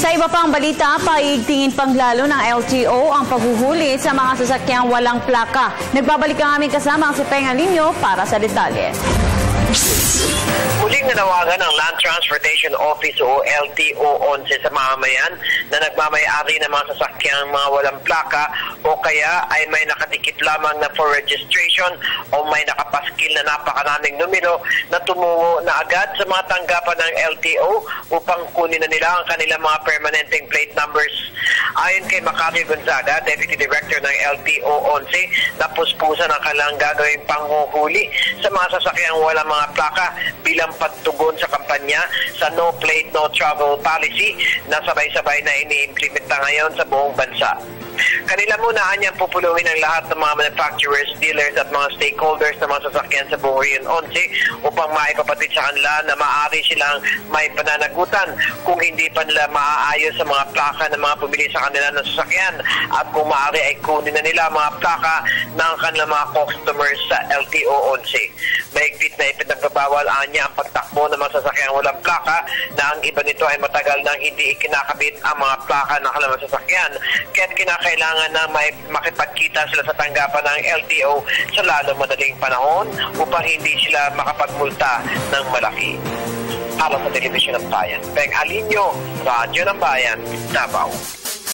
Sa iba pang balita, paigtingin pang lalo ng LTO ang paghuhuli sa mga sasakyang walang plaka. Nagbabalik ang aming kasama si Peng Alinio para sa detalye. Muling nanawagan ng Land Transportation Office o LTO-11 sa mamamayan na nagmamayari ng mga sasakyang mga walang plaka o kaya ay may nakadikit lamang na for registration o may nakapaskil na napakaraming numero na tumungo na agad sa mga tanggapan ng LTO upang kunin na nila ang kanilang mga permanenteng plate numbers. Ayon kay Macario Gonzaga, Deputy Director ng LTO-11, napuspusan ang kanilang gagawing panghuhuli sa mga sasakyang walang mga plaka bilang pagtugon sa kampanya sa No Plate, No Travel policy na sabay-sabay na ini-implementa ngayon sa buong bansa. Kanila muna niyang pupulungin ang lahat ng mga manufacturers, dealers at mga stakeholders ng mga sasakyan sa buong Region 11 upang maipapatid sa kanila na maaari silang may pananagutan kung hindi pa nila maaayos sa mga plaka ng mga bumili sa kanila ng sasakyan at kung maaari ay kunin na nila mga plaka ng kanilang mga customers sa LTO-11. Mahigpit na ipinagbabawal niya ang pagtakbo ng mga sasakyang walang plaka na ang iba nito ay matagal nang hindi ikinakabit ang mga plaka ng kanilang sasakyan. Kaya't kinakailangan na may makipagkita sila sa tanggapan ng LTO sa lalo madaling panahon upang hindi sila makapagmulta ng malaki. Para sa Telebisyon ng Bayan, Peng Alinio, Radyo ng Bayan, Davao.